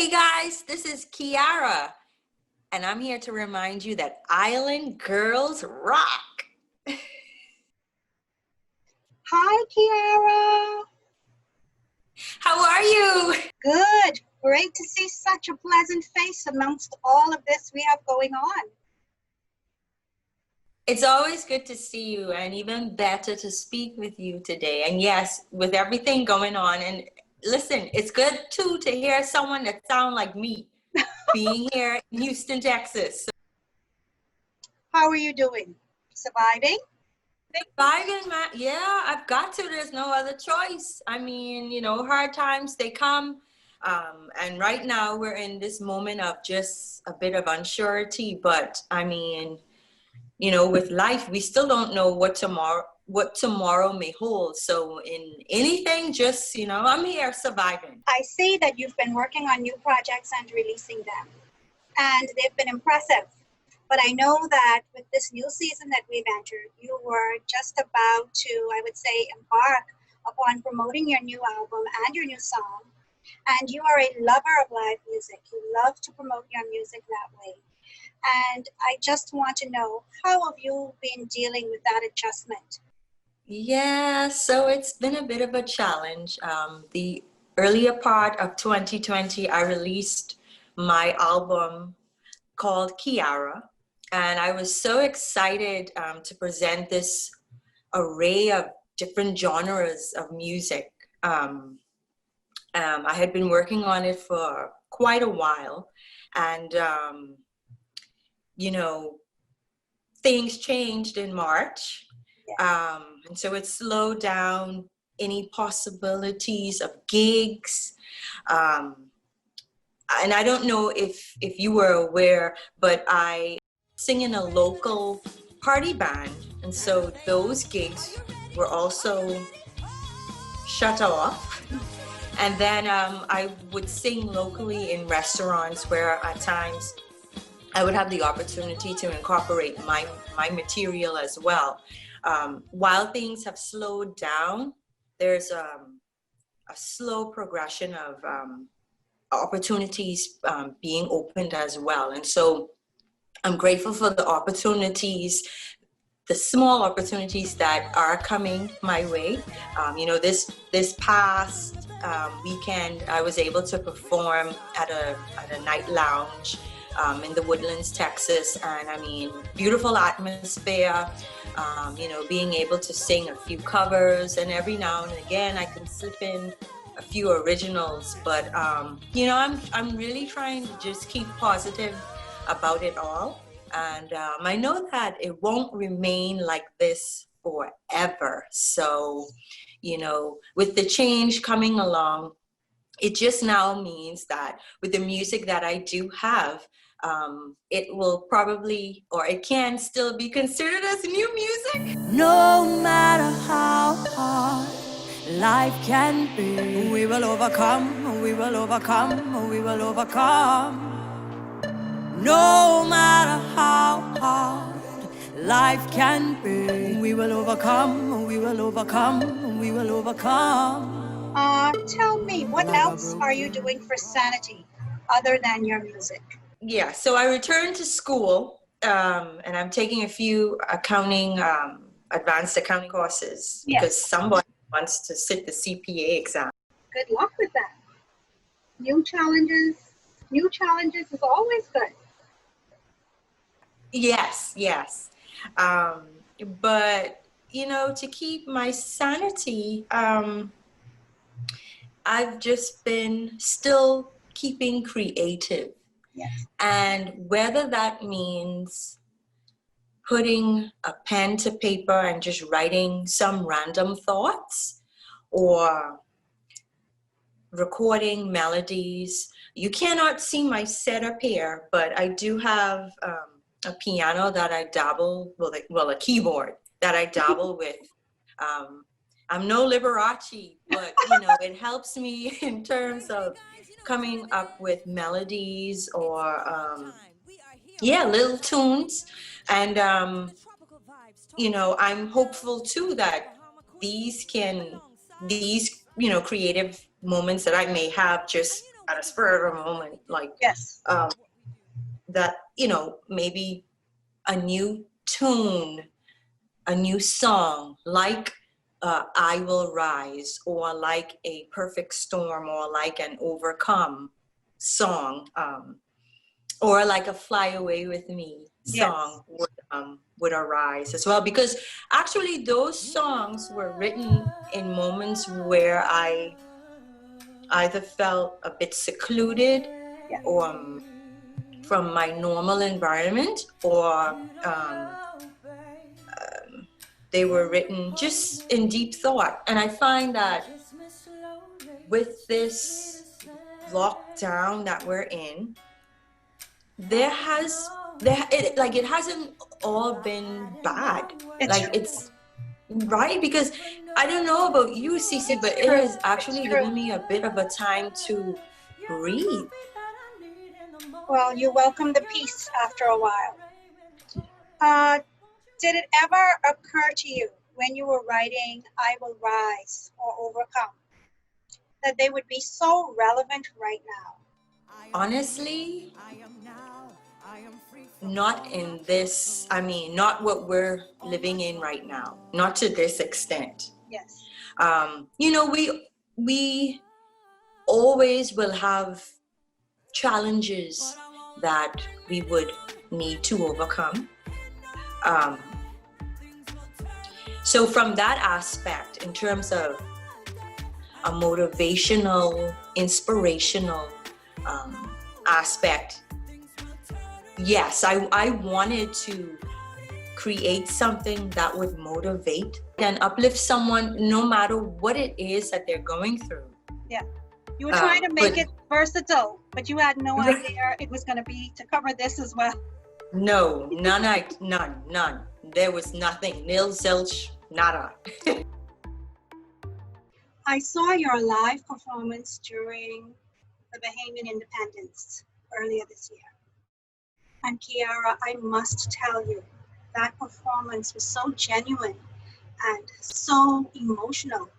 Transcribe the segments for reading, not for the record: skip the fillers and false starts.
Hey guys, this is Khiara, and I'm here to remind you that Island Girls rock. Hi, Khiara. How are you? Good. Great to see such a pleasant face amongst all of this we have going on. It's always good to see you, and even better to speak with you today. And yes, with everything going on, and listen, it's good too to hear someone that sounds like me being here in Houston, Texas. How are you doing? Surviving? Surviving, man. Yeah, I've got to. There's no other choice. I mean, you know, hard times, they come. And right now we're in this moment of just a bit of unsurety. But I mean, you know, with life, we still don't know what tomorrow may hold. So in anything, just, you know, I'm here surviving. I see that you've been working on new projects and releasing them, and they've been impressive. But I know that with this new season that we've entered, you were just about to, I would say, embark upon promoting your new album and your new song. And you are a lover of live music. You love to promote your music that way. And I just want to know, how have you been dealing with that adjustment? Yeah, so it's been a bit of a challenge. The earlier part of 2020, I released my album called Khiara, and I was so excited to present this array of different genres of music. I had been working on it for quite a while, and you know, things changed in March, and so it slowed down any possibilities of gigs. And I don't know if you were aware, but I sing in a local party band, and so those gigs were also shut off. And then I would sing locally in restaurants where at times I would have the opportunity to incorporate my material as well. While things have slowed down, there's a slow progression of opportunities being opened as well. And so I'm grateful for the opportunities, the small opportunities that are coming my way. You know, this past weekend, I was able to perform at a night lounge in the Woodlands, Texas, and I mean, beautiful atmosphere. You know, being able to sing a few covers, and every now and again, I can slip in a few originals. But you know, I'm really trying to just keep positive about it all. And I know that it won't remain like this forever. So, you know, with the change coming along, it just now means that with the music that I do have, it will probably, or it can still be considered as new music. No matter how hard life can be, we will overcome, we will overcome, we will overcome. No matter how hard life can be, we will overcome, we will overcome, we will overcome. Tell me, what else are you doing for sanity other than your music? Yeah, so I returned to school, and I'm taking a few accounting, advanced accounting courses because somebody wants to sit the CPA exam. Good luck with that. New challenges is always good. Yes, yes. But, you know, to keep my sanity, I've just been still keeping creative. Yes. And whether that means putting a pen to paper and just writing some random thoughts, or recording melodies. You cannot see my setup here, but I do have a piano that I dabble, well, a keyboard that I dabble with. I'm no Liberace, but you know, it helps me in terms of coming up with melodies or yeah, little tunes. And you know, I'm hopeful too that these you know, creative moments that I may have just at a spur of a moment, like Yes. that, you know, maybe a new tune, a new song, like I Will Rise, or like A Perfect Storm, or like an Overcome song, or like a Fly Away With Me song would arise as well. Because actually those songs were written in moments where I either felt a bit secluded, Yeah. or from my normal environment, or they were written just in deep thought. And I find that with this lockdown that we're in, it hasn't all been bad. It's right, because I don't know about you, CeCe, but it has actually given me a bit of a time to breathe. Well, you welcome the peace after a while. Did it ever occur to you when you were writing I Will Rise or Overcome that they would be so relevant right now? Honestly, not in this, I mean, not what we're living in right now, not to this extent. Yes. You know, we always will have challenges that we would need to overcome. So from that aspect, in terms of a motivational, inspirational aspect, yes, I wanted to create something that would motivate and uplift someone no matter what it is that they're going through. Yeah. You were trying to make it versatile, but you had no idea it was going to be to cover this as well. No, none. There was nothing. Nil, zilch, nada. I saw your live performance during the Bahamian Independence earlier this year. And Khiara, I must tell you, that performance was so genuine and so emotional.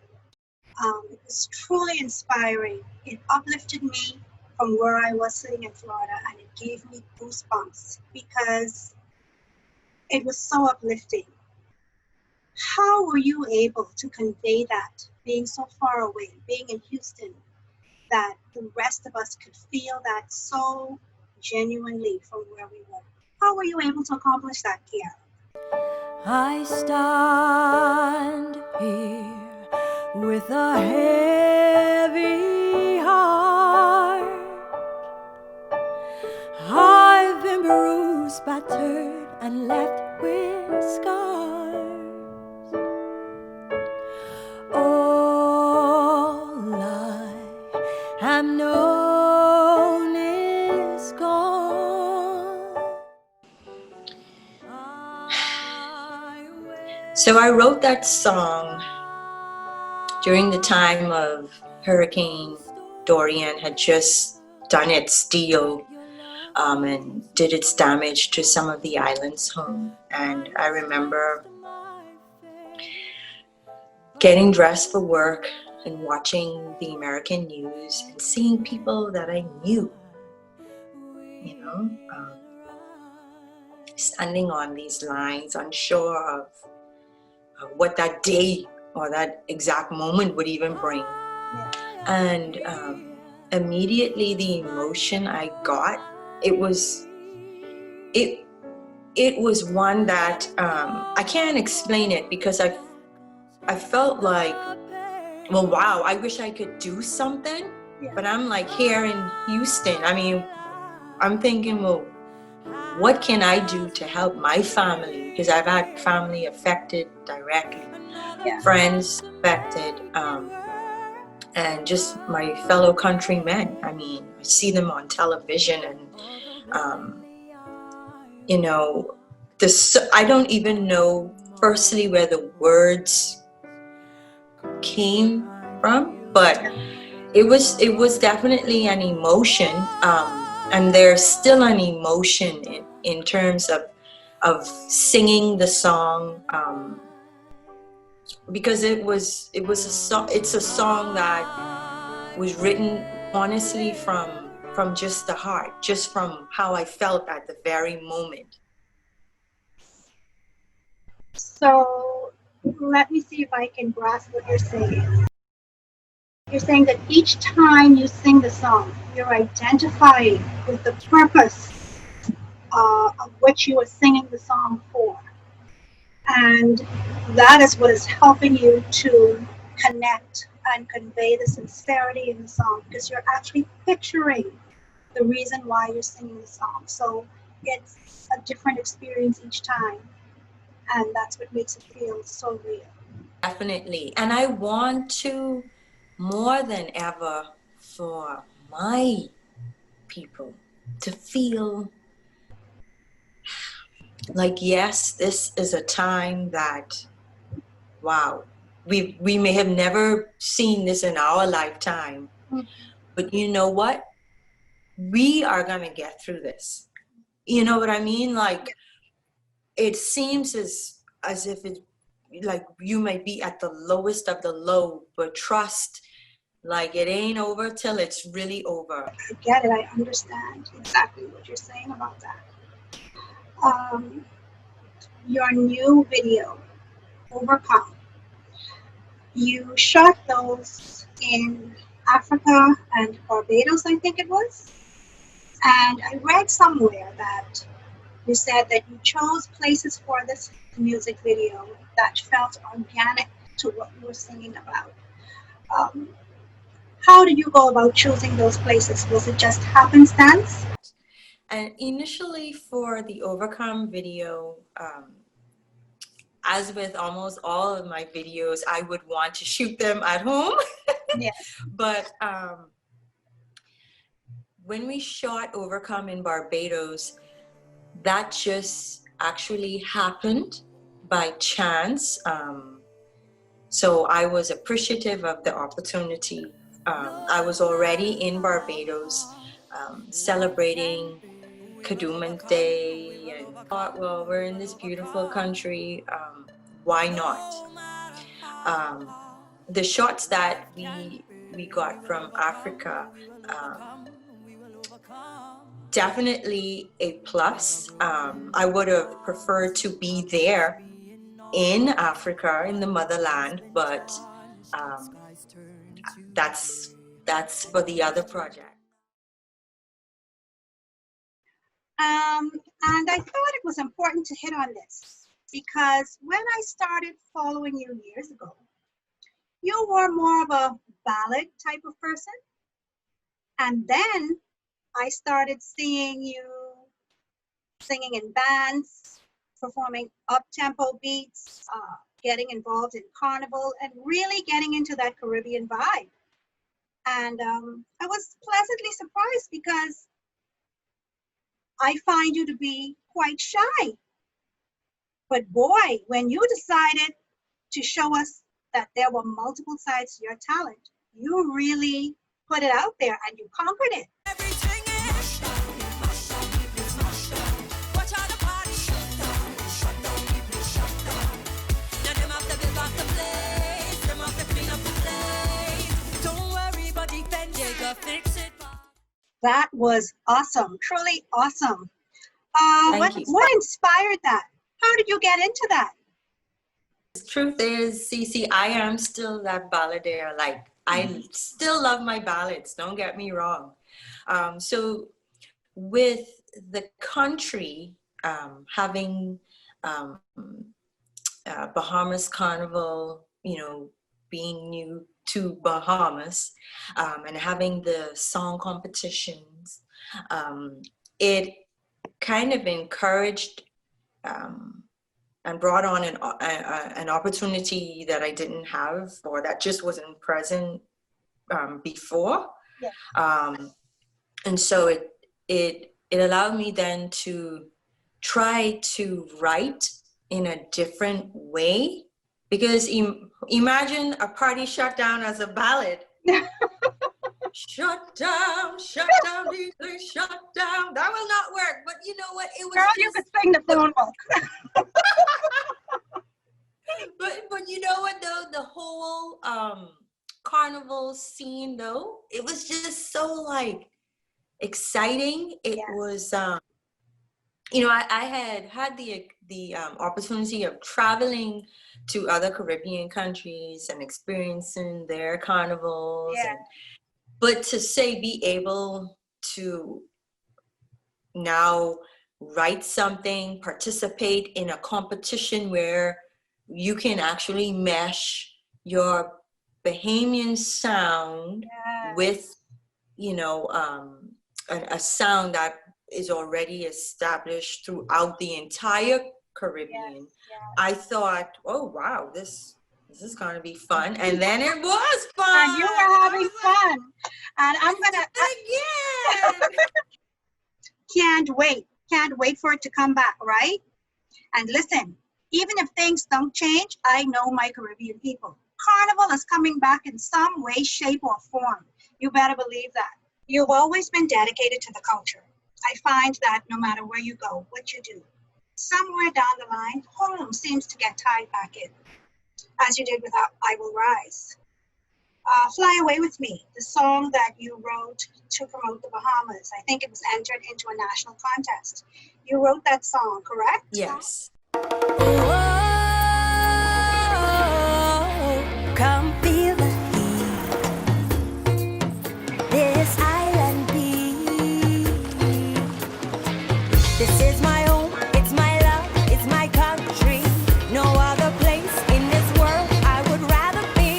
It was truly inspiring. It uplifted me from where I was sitting in Florida, and it gave me goosebumps because it was so uplifting. How were you able to convey that, being so far away, being in Houston, that the rest of us could feel that so genuinely from where we were? How were you able to accomplish that, Khiara? I stand here with a heavy heart. I've been bruised, battered, and left with scars. All I have known is gone. So I wrote that song during the time of Hurricane Dorian had just done its deal and did its damage to some of the islands home. And I remember getting dressed for work and watching the American news and seeing people that I knew, you know, standing on these lines, unsure of what that day or that exact moment would even bring. And immediately the emotion I got, it was one that I can't explain it, because I felt like, well, wow, I wish I could do something, but I'm like here in Houston. I mean, I'm thinking, well, what can I do to help my family? Because I've had family affected directly, friends affected, and just my fellow countrymen. I mean, I see them on television, and you know, I don't even know firstly where the words came from, but it was definitely an emotion, and there's still an emotion in terms of singing the song, because it's a song that was written honestly from just the heart, just from how I felt at the very moment. So let me see if I can grasp what you're saying. You're saying that each time you sing the song, you're identifying with the purpose of what you are singing the song for. And that is what is helping you to connect and convey the sincerity in the song, because you're actually picturing the reason why you're singing the song. So it's a different experience each time. And that's what makes it feel so real. Definitely. And I want to, more than ever, for my people to feel like, yes, this is a time that, wow, we may have never seen this in our lifetime, but you know what? We are going to get through this. You know what I mean? Like, it seems as if it, like, you might be at the lowest of the low, but trust, like, it ain't over till it's really over. I get it. I understand exactly what you're saying about that. Your new video, Overcome, you shot those in Africa and Barbados, I think it was. And I read somewhere that you said that you chose places for this music video that felt organic to what you were singing about. Um, how did you go about choosing those places? Was it just happenstance? And initially for the Overcome video, as with almost all of my videos, I would want to shoot them at home. Yes. But when we shot Overcome in Barbados, that just actually happened by chance. So I was appreciative of the opportunity. I was already in Barbados celebrating Kadooment Day, and thought, well, we're in this beautiful country, why not? The shots that we got from Africa, definitely a plus. I would have preferred to be there in Africa, in the motherland, but that's for the other project. And I thought it was important to hit on this because when I started following you years ago, you were more of a ballad type of person. And then I started seeing you singing in bands, performing up-tempo beats, getting involved in carnival, and really getting into that Caribbean vibe. And I was pleasantly surprised because I find you to be quite shy. But boy, when you decided to show us that there were multiple sides to your talent, you really put it out there and you conquered it. That was awesome, truly awesome. Thank you. What inspired that? How did you get into that? The truth is, CeCe, I am still that balladeer. Like, I still love my ballads, don't get me wrong. So with the country having Bahamas Carnival, you know, being new to Bahamas, and having the song competitions, it kind of encouraged and brought on an opportunity that I didn't have, or that just wasn't present before. Yeah. And so it allowed me then to try to write in a different way, because imagine a party shut down as a ballad. Shut down, deeply shut down. That will not work. But you know what? It was Girl, just, you could sing the phone book. but you know what though? The whole carnival scene though. It was just so like exciting. It was, you know, I had the opportunity of traveling to other Caribbean countries and experiencing their carnivals, and but to say be able to now write something, participate in a competition where you can actually mesh your Bahamian sound with, you know, a sound that is already established throughout the entire Caribbean. I thought, oh wow, this is going to be fun, and then it was fun. And you were having fun, and I'm gonna again. Can't wait for it to come back, right? And listen, even if things don't change, I know my Caribbean people. Carnival is coming back in some way, shape, or form. You better believe that. You've always been dedicated to the culture. I find that no matter where you go, what you do, somewhere down the line, home seems to get tied back in, as you did with I Will Rise. Fly Away With Me, the song that you wrote to promote the Bahamas. I think it was entered into a national contest. You wrote that song, correct? Yes. Oh, come feel the heat. This island beat. This is my home, it's my love, it's my country. No other place in this world I would rather be.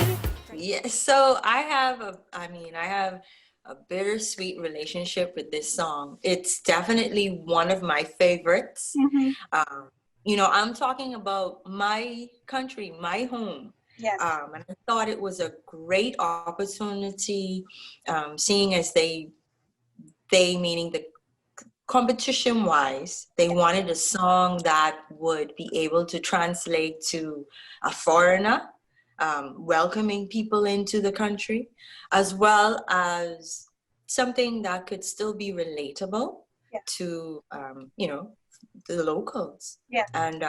Yeah, so I have a bittersweet relationship with this song. It's definitely one of my favorites. You know, I'm talking about my country, my home. Yes. And I thought it was a great opportunity, seeing as they meaning the competition wise, they wanted a song that would be able to translate to a foreigner, welcoming people into the country, as well as something that could still be relatable to, you know, the locals. And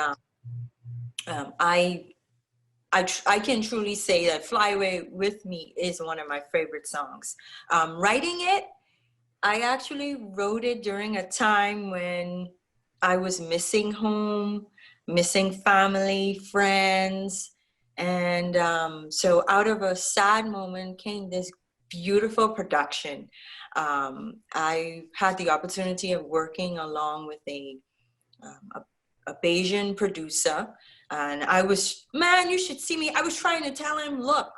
I can truly say that Fly Away With Me is one of my favorite songs. Writing it, I actually wrote it during a time when I was missing home, missing family, friends. And so out of a sad moment came this beautiful production. I had the opportunity of working along with a Bayesian producer. And I was, man, you should see me. I was trying to tell him, look,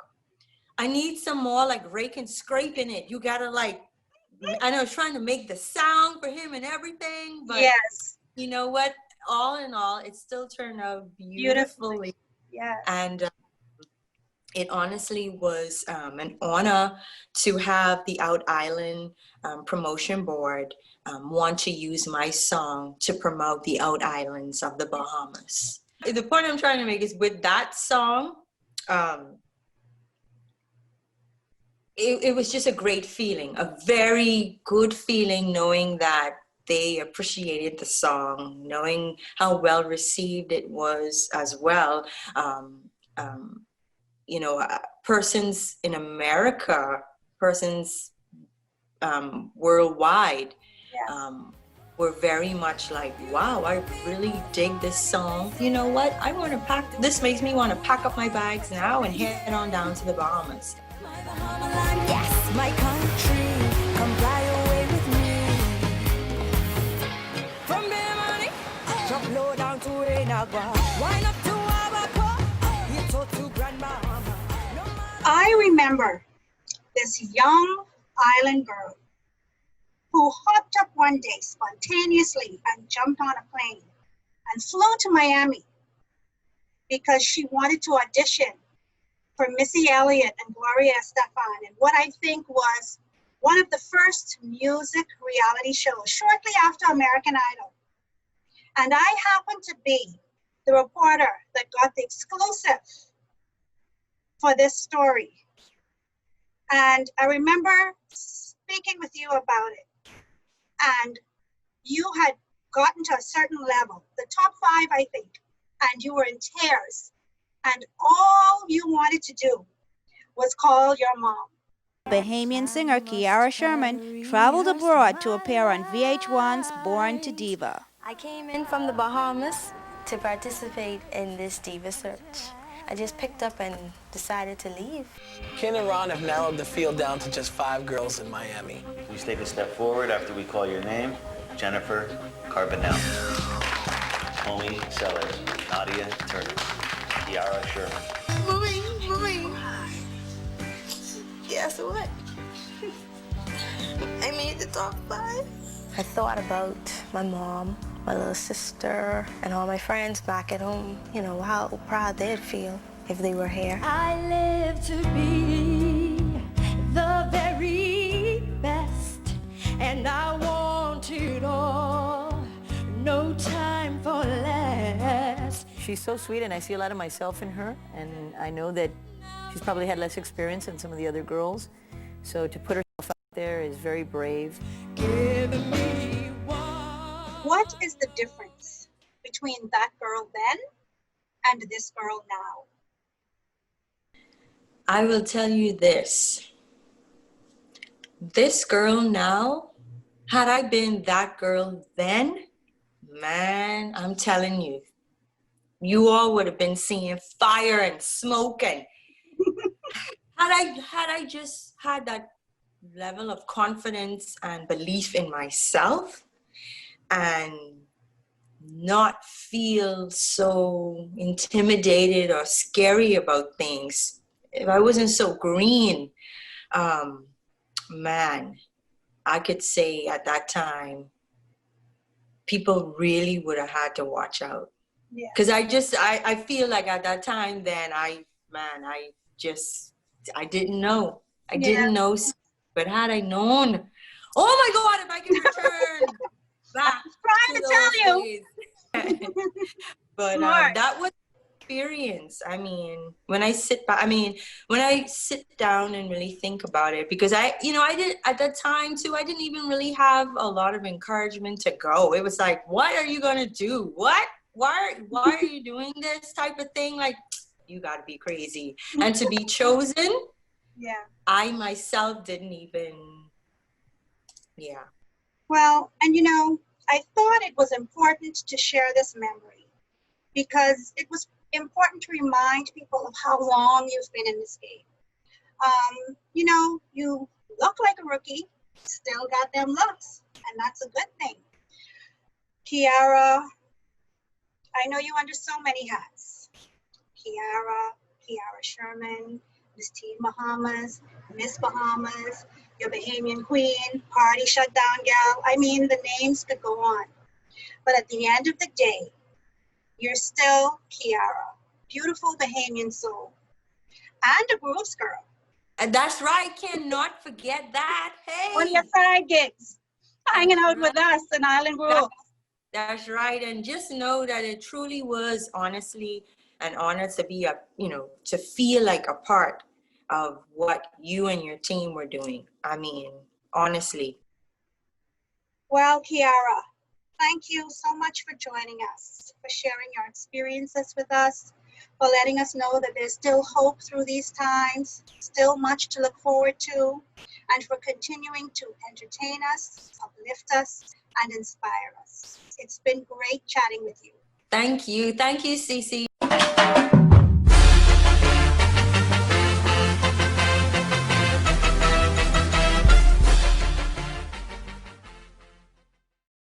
I need some more like rake and scrape in it. You gotta like, and I was trying to make the sound for him and everything, but you know what? All in all, it still turned out beautifully. And it honestly was an honor to have the Out Island promotion board want to use my song to promote the Out Islands of the Bahamas. The point I'm trying to make is with that song, it was just a great feeling, a very good feeling, knowing that they appreciated the song, knowing how well received it was as well. You know, persons in America, persons worldwide, were very much like, wow, I really dig this song. You know what? I want to pack, this makes me want to pack up my bags now and head on down to the Bahamas. Yes, my country, come fly away with me. From Bimini, jump low down to Renagua, wind up to Abaco, you talk to Grand Bahama. I remember this young island girl who hopped up one day spontaneously and jumped on a plane and flew to Miami because she wanted to audition for Missy Elliott and Gloria Estefan in what I think was one of the first music reality shows shortly after American Idol. And I happened to be the reporter that got the exclusive for this story. And I remember speaking with you about it. And you had gotten to a certain level, the top 5, I think, and you were in tears. And all you wanted to do was called your mom. Bahamian singer Khiara Sherman traveled abroad to appear on VH1's Born to Diva. I came in from the Bahamas to participate in this diva search. I just picked up and decided to leave. Ken and Ron have narrowed the field down to just 5 girls in Miami. Please take a step forward after we call your name. Jennifer Carbonell, Homie Sellers, Nadia Turner, Khiara Sherman. Mommy. Guess what? I made the top 5. I thought about my mom, my little sister, and all my friends back at home. You know, how proud they'd feel if they were here. I live to be the very best, and I want it all. No time for less. She's so sweet, and I see a lot of myself in her, and I know that she's probably had less experience than some of the other girls, so to put herself out there is very brave. What is the difference between that girl then and this girl now? I will tell you this. This girl now, had I been that girl then, man, I'm telling you, you all would have been seeing fire and smoke. And had I just had that level of confidence and belief in myself and not feel so intimidated or scary about things, if I wasn't so green, man, I could say at that time, people really would have had to watch out. Because I feel like at that time then I didn't know. I didn't know. But had I known, oh my God, if I could return back trying to tell you. But that was experience. I mean, when I sit down and really think about it, because I did at that time too, I didn't even really have a lot of encouragement to go. It was like, what are you gonna do? What? Why are you doing this type of thing? Like, you gotta be crazy. And to be chosen, I myself didn't even, Well, and I thought it was important to share this memory because it was important to remind people of how long you've been in this game. You look like a rookie, still got them looks, and that's a good thing. Khiara, I know you under so many hats. Khiara Sherman, Miss Teen Bahamas, Miss Bahamas, your Bahamian Queen, Party Shutdown Gal. I mean, the names could go on. But at the end of the day, you're still Khiara, beautiful Bahamian soul, and a Grooves girl. And that's right, cannot forget that. Hey, on your side gigs, hanging out with us in Island Grove. That's right, and just know that it truly was honestly an honor to be to feel like a part of what you and your team were doing. I mean, honestly. Well, Khiara, thank you so much for joining us, for sharing your experiences with us, for letting us know that there's still hope through these times, still much to look forward to, and for continuing to entertain us, uplift us, and inspire us. It's been great chatting with you. Thank you, CeCe.